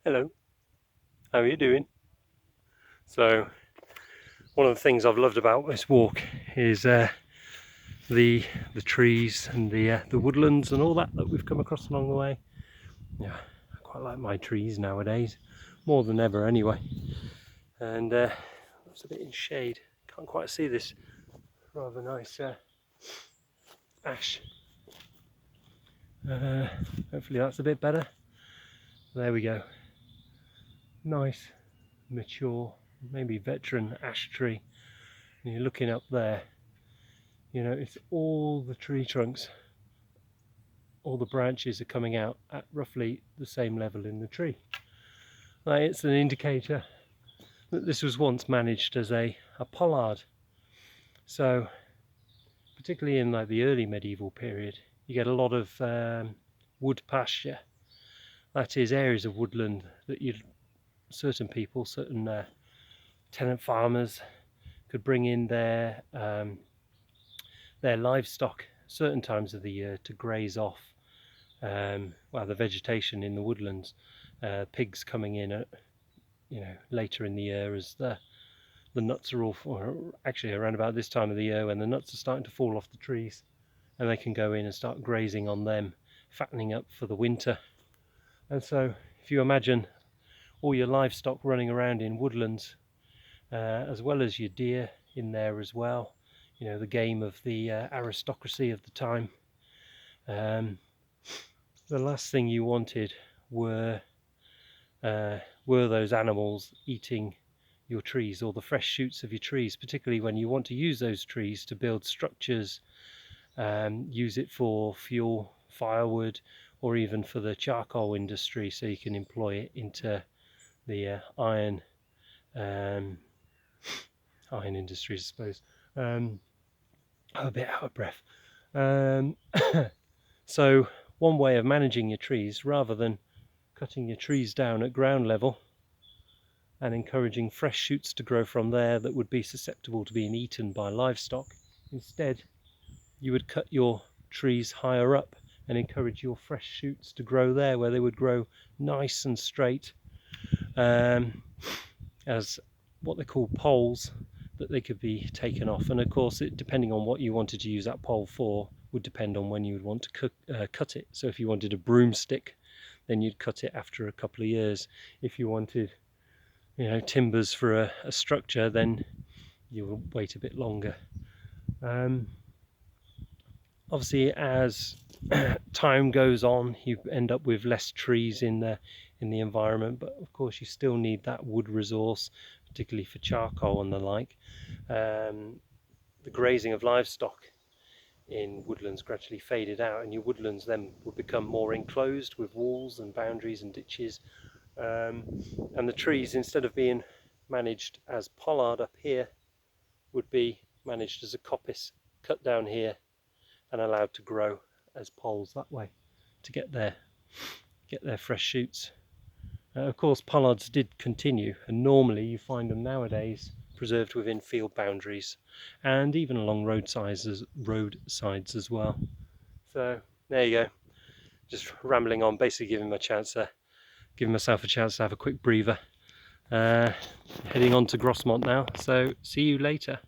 Hello, how are you doing? So, one of the things I've loved about this walk is the trees and the woodlands and all that we've come across along the way. Yeah, I quite like my trees nowadays, more than ever anyway. And it's a bit in shade. Can't quite see this rather nice ash. Hopefully that's a bit better. There we go. Nice, mature, maybe veteran ash tree. And you're looking up there. You know, it's all the tree trunks, all the branches are coming out at roughly the same level in the tree. It's an indicator that this was once managed as a pollard. So, particularly in like the early medieval period, you get a lot of wood pasture. That is areas of woodland that certain people, certain tenant farmers could bring in their livestock certain times of the year to graze off the vegetation in the woodlands. Pigs coming in at later in the year as the nuts are all, or actually around about this time of the year when the nuts are starting to fall off the trees, and they can go in and start grazing on them, fattening up for the winter. And so if you imagine all your livestock running around in woodlands, as well as your deer in there as well, the game of the aristocracy of the time, the last thing you wanted were those animals eating your trees or the fresh shoots of your trees, particularly when you want to use those trees to build structures, use it for fuel, firewood, or even for the charcoal industry, so you can employ it into the iron industries, I suppose. I'm a bit out of breath. So one way of managing your trees, rather than cutting your trees down at ground level and encouraging fresh shoots to grow from there that would be susceptible to being eaten by livestock, instead you would cut your trees higher up and encourage your fresh shoots to grow there, where they would grow nice and straight as what they call poles, that they could be taken off. And of course, depending on what you wanted to use that pole for would depend on when you would want to cut it. So if you wanted a broomstick, then you'd cut it after a couple of years. If you wanted timbers for a structure, then you would wait a bit longer. Obviously, as time goes on, you end up with less trees in the environment, but of course you still need that wood resource, particularly for charcoal and the like. The grazing of livestock in woodlands gradually faded out, and your woodlands then would become more enclosed with walls and boundaries and ditches, and the trees, instead of being managed as pollard up here, would be managed as a coppice, cut down here and allowed to grow as poles that way to get their fresh shoots. Of course, pollards did continue, and normally you find them nowadays preserved within field boundaries and even along roadsides as well. So there you go, just rambling on, basically giving myself a chance to have a quick breather. Heading on to Grossmont now, so see you later.